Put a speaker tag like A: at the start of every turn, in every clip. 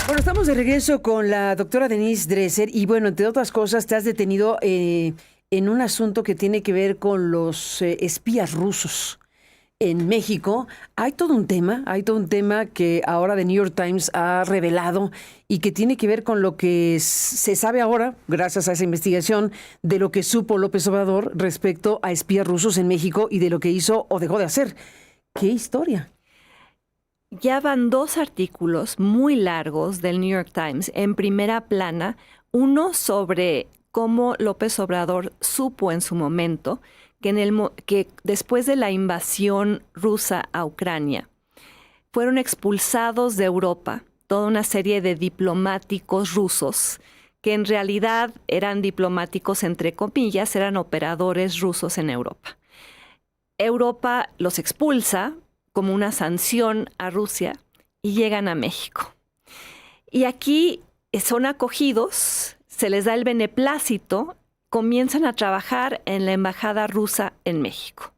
A: Bueno, estamos de regreso con la doctora Denise Dresser y bueno, entre otras cosas, te has detenido en un asunto que tiene que ver con los espías rusos en México. Hay todo un tema que ahora The New York Times ha revelado y que tiene que ver con lo que se sabe ahora, gracias a esa investigación, de lo que supo López Obrador respecto a espías rusos en México y de lo que hizo o dejó de hacer. ¡Qué historia!
B: Ya van 2 artículos muy largos del New York Times en primera plana, uno sobre cómo López Obrador supo en su momento que después de la invasión rusa a Ucrania fueron expulsados de Europa toda una serie de diplomáticos rusos que en realidad eran diplomáticos entre comillas, eran operadores rusos en Europa. Europa los expulsa como una sanción a Rusia y llegan a México. Y aquí son acogidos, se les da el beneplácito, comienzan a trabajar en la embajada rusa en México.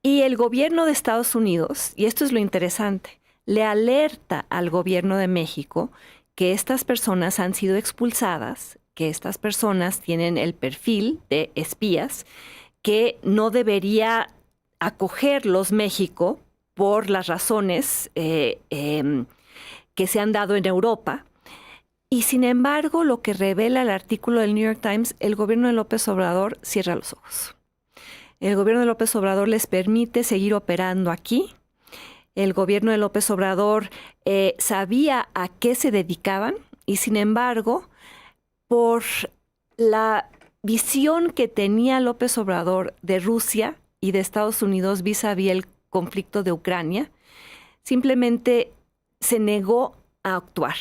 B: Y el gobierno de Estados Unidos, y esto es lo interesante, le alerta al gobierno de México que estas personas han sido expulsadas, que estas personas tienen el perfil de espías, que no debería acogerlos México por las razones que se han dado en Europa. Y sin embargo, lo que revela el artículo del New York Times, el gobierno de López Obrador cierra los ojos. El gobierno de López Obrador les permite seguir operando aquí. El gobierno de López Obrador sabía a qué se dedicaban y sin embargo, por la visión que tenía López Obrador de Rusia y de Estados Unidos vis-a-vis el conflicto de Ucrania, simplemente se negó a actuar.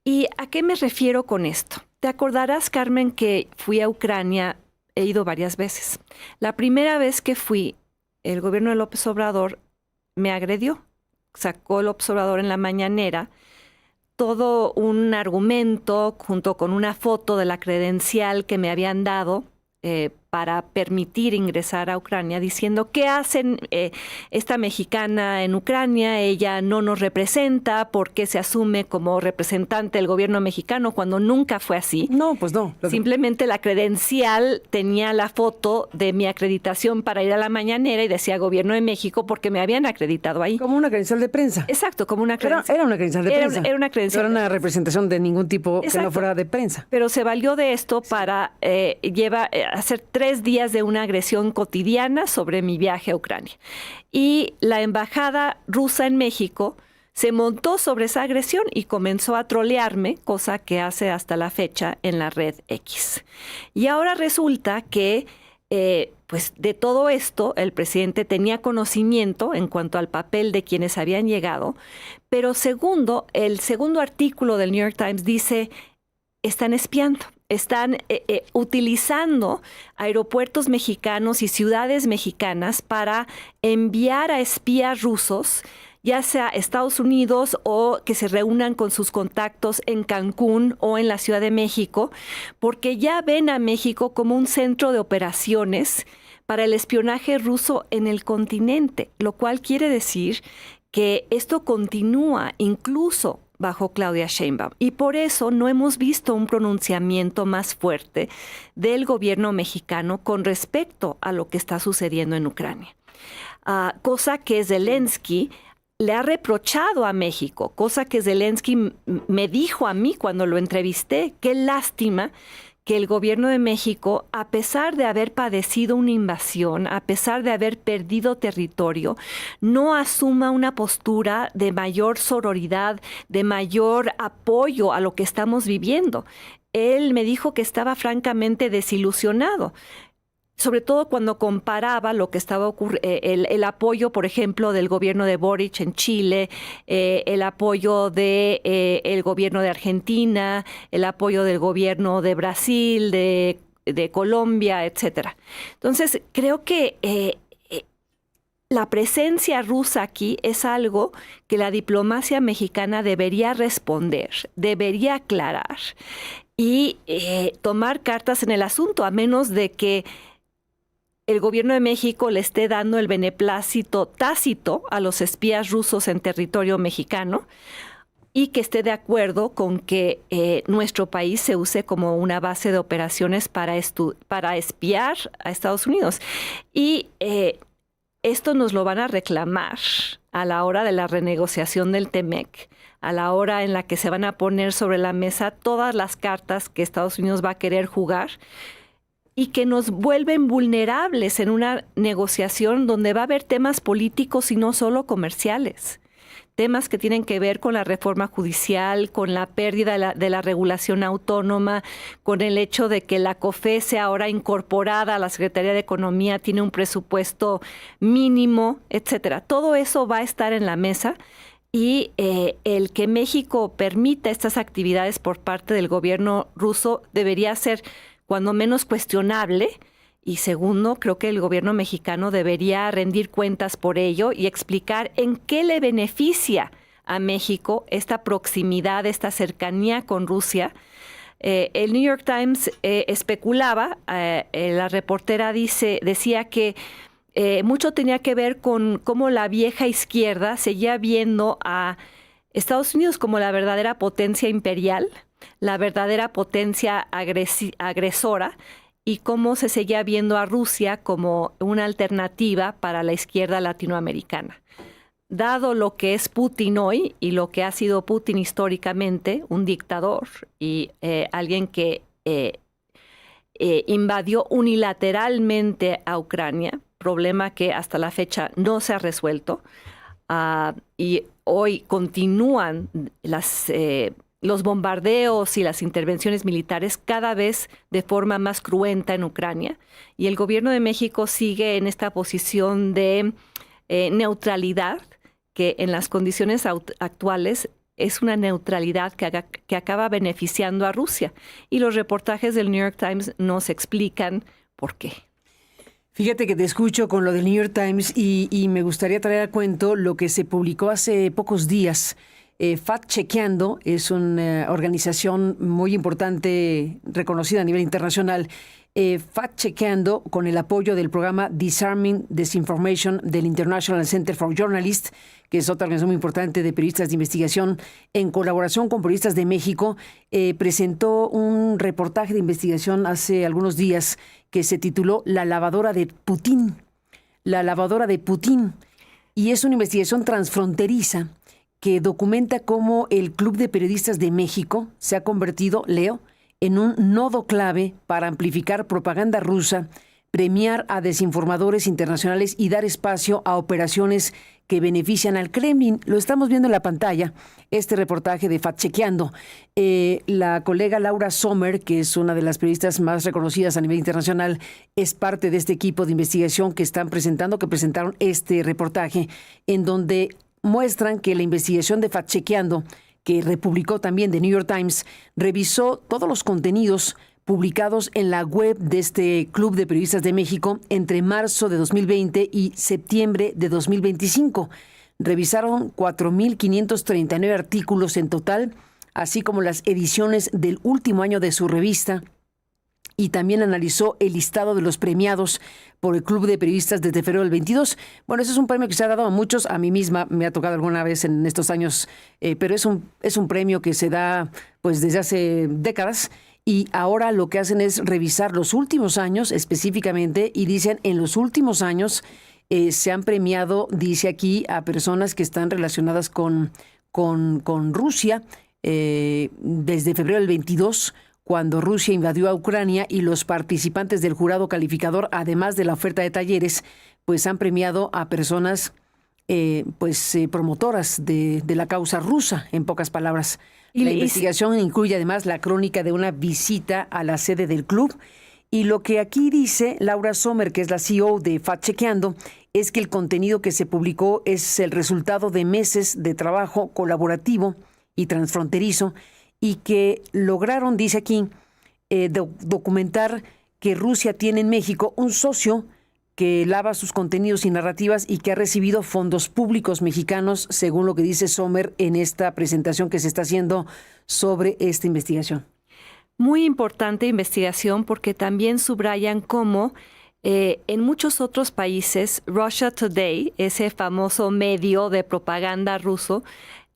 B: ¿Y a qué me refiero con esto? Te acordarás, Carmen, que fui a Ucrania, he ido varias veces. La primera vez que fui, el gobierno de López Obrador me agredió. Sacó López Obrador en la mañanera todo un argumento junto con una foto de la credencial que me habían dado para permitir ingresar a Ucrania, diciendo ¿qué hacen esta mexicana en Ucrania? Ella no nos representa, ¿por qué se asume como representante del gobierno mexicano cuando nunca fue así?
A: No, pues no.
B: Simplemente la credencial tenía la foto de mi acreditación para ir a la mañanera y decía Gobierno de México porque me habían acreditado ahí.
A: Como una credencial de prensa.
B: Exacto, como una credencial.
A: Era una credencial de prensa.
B: Era una credencial.
A: No era una representación de ningún tipo. Exacto. Que no fuera de prensa.
B: Pero se valió de esto para hacer 3 días de una agresión cotidiana sobre mi viaje a Ucrania. Y la embajada rusa en México se montó sobre esa agresión y comenzó a trolearme, cosa que hace hasta la fecha en la red X. Y ahora resulta que pues de todo esto el presidente tenía conocimiento en cuanto al papel de quienes habían llegado, pero segundo, el segundo artículo del New York Times dice, están espiando. Están utilizando aeropuertos mexicanos y ciudades mexicanas para enviar a espías rusos, ya sea a Estados Unidos o que se reúnan con sus contactos en Cancún o en la Ciudad de México, porque ya ven a México como un centro de operaciones para el espionaje ruso en el continente, lo cual quiere decir que esto continúa incluso bajo Claudia Sheinbaum. Y por eso no hemos visto un pronunciamiento más fuerte del gobierno mexicano con respecto a lo que está sucediendo en Ucrania. Cosa que Zelensky le ha reprochado a México, cosa que Zelensky me dijo a mí cuando lo entrevisté, qué lástima que el gobierno de México, a pesar de haber padecido una invasión, a pesar de haber perdido territorio, no asuma una postura de mayor sororidad, de mayor apoyo a lo que estamos viviendo. Él me dijo que estaba francamente desilusionado, sobre todo cuando comparaba lo que estaba ocurriendo, el apoyo, por ejemplo, del gobierno de Boric en Chile, el apoyo del gobierno de Argentina, el apoyo del gobierno de Brasil, de Colombia, etcétera. Entonces, creo que la presencia rusa aquí es algo que la diplomacia mexicana debería responder, debería aclarar y tomar cartas en el asunto, a menos de que el gobierno de México le esté dando el beneplácito tácito a los espías rusos en territorio mexicano, y que esté de acuerdo con que nuestro país se use como una base de operaciones para espiar a Estados Unidos. Y esto nos lo van a reclamar a la hora de la renegociación del TEMEC, a la hora en la que se van a poner sobre la mesa todas las cartas que Estados Unidos va a querer jugar y que nos vuelven vulnerables en una negociación donde va a haber temas políticos y no solo comerciales. Temas que tienen que ver con la reforma judicial, con la pérdida de la regulación autónoma, con el hecho de que la COFECE sea ahora incorporada a la Secretaría de Economía, tiene un presupuesto mínimo, etcétera. Todo eso va a estar en la mesa y el que México permita estas actividades por parte del gobierno ruso debería ser cuando menos cuestionable. Y segundo, creo que el gobierno mexicano debería rendir cuentas por ello y explicar en qué le beneficia a México esta proximidad, esta cercanía con Rusia. El New York Times especulaba, la reportera decía que mucho tenía que ver con cómo la vieja izquierda seguía viendo a Estados Unidos como la verdadera potencia imperial, la verdadera potencia agresora, y cómo se seguía viendo a Rusia como una alternativa para la izquierda latinoamericana. Dado lo que es Putin hoy y lo que ha sido Putin históricamente, un dictador y alguien que invadió unilateralmente a Ucrania, problema que hasta la fecha no se ha resuelto, y hoy continúan los bombardeos y las intervenciones militares cada vez de forma más cruenta en Ucrania. Y el gobierno de México sigue en esta posición de neutralidad, que en las condiciones actuales es una neutralidad que acaba beneficiando a Rusia. Y los reportajes del New York Times nos explican por qué.
A: Fíjate que te escucho con lo del New York Times y me gustaría traer a cuento lo que se publicó hace pocos días. Fact Chequeando es una organización muy importante, reconocida a nivel internacional. Fact Chequeando, con el apoyo del programa Disarming Disinformation del International Center for Journalists, que es otra organización muy importante de periodistas de investigación, en colaboración con Periodistas de México, presentó un reportaje de investigación hace algunos días que se tituló La lavadora de Putin. La lavadora de Putin. Y es una investigación transfronteriza que documenta cómo el Club de Periodistas de México se ha convertido, leo, en un nodo clave para amplificar propaganda rusa, premiar a desinformadores internacionales y dar espacio a operaciones que benefician al Kremlin. Lo estamos viendo en la pantalla, este reportaje de Fact Chequeando. La colega Laura Sommer, que es una de las periodistas más reconocidas a nivel internacional, es parte de este equipo de investigación que presentaron este reportaje, en donde muestran que la investigación de Fact Chequeando, que republicó también The New York Times, revisó todos los contenidos publicados en la web de este Club de Periodistas de México entre marzo de 2020 y septiembre de 2025. Revisaron 4,539 artículos en total, así como las ediciones del último año de su revista, y también analizó el listado de los premiados por el Club de Periodistas desde febrero del 22. Bueno, ese es un premio que se ha dado a muchos. A mí misma me ha tocado alguna vez en estos años, pero es un premio que se da pues desde hace décadas. Y ahora lo que hacen es revisar los últimos años específicamente y dicen en los últimos años se han premiado, dice aquí, a personas que están relacionadas con Rusia desde febrero del 22, cuando Rusia invadió a Ucrania, y los participantes del jurado calificador, además de la oferta de talleres, pues han premiado a personas promotoras de la causa rusa, en pocas palabras. La investigación incluye además la crónica de una visita a la sede del club. Y lo que aquí dice Laura Sommer, que es la CEO de Fact Chequeando, es que el contenido que se publicó es el resultado de meses de trabajo colaborativo y transfronterizo, y que lograron, dice aquí, documentar que Rusia tiene en México un socio que lava sus contenidos y narrativas y que ha recibido fondos públicos mexicanos, según lo que dice Sommer en esta presentación que se está haciendo sobre esta investigación.
B: Muy importante investigación, porque también subrayan cómo en muchos otros países Russia Today, ese famoso medio de propaganda ruso,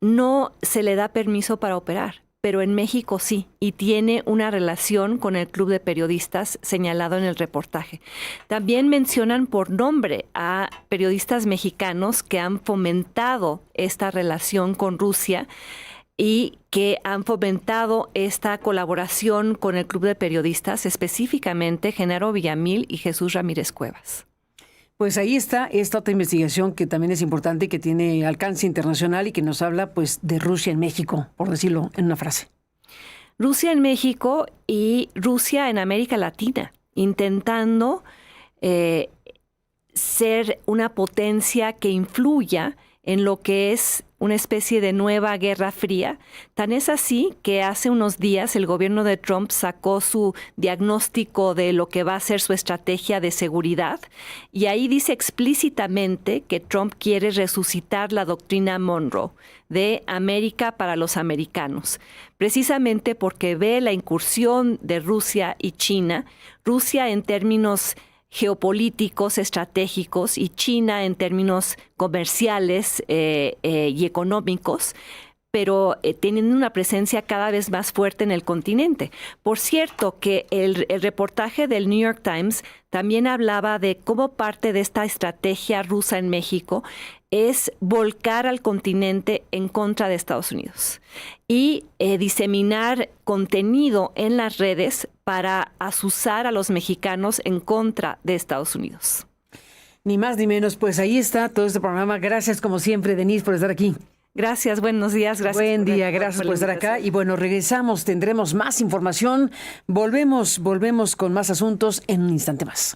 B: no se le da permiso para operar, pero en México sí, y tiene una relación con el Club de Periodistas señalado en el reportaje. También mencionan por nombre a periodistas mexicanos que han fomentado esta relación con Rusia y que han fomentado esta colaboración con el Club de Periodistas, específicamente Genaro Villamil y Jesús Ramírez Cuevas.
A: Pues ahí está esta otra investigación que también es importante y que tiene alcance internacional y que nos habla pues de Rusia en México, por decirlo en una frase.
B: Rusia en México y Rusia en América Latina, intentando ser una potencia que influya en lo que es una especie de nueva guerra fría. Tan es así que hace unos días el gobierno de Trump sacó su diagnóstico de lo que va a ser su estrategia de seguridad y ahí dice explícitamente que Trump quiere resucitar la doctrina Monroe de América para los americanos, precisamente porque ve la incursión de Rusia y China, Rusia en términos geopolíticos, estratégicos, y China en términos comerciales y económicos, pero tienen una presencia cada vez más fuerte en el continente. Por cierto, que el reportaje del New York Times también hablaba de cómo parte de esta estrategia rusa en México es volcar al continente en contra de Estados Unidos y diseminar contenido en las redes para azuzar a los mexicanos en contra de Estados Unidos.
A: Ni más ni menos, pues ahí está todo este programa. Gracias como siempre, Denise, por estar aquí.
B: Gracias, buenos días. Gracias.
A: Buen día, gracias por estar acá. Y bueno, regresamos, tendremos más información. Volvemos con más asuntos en un instante más.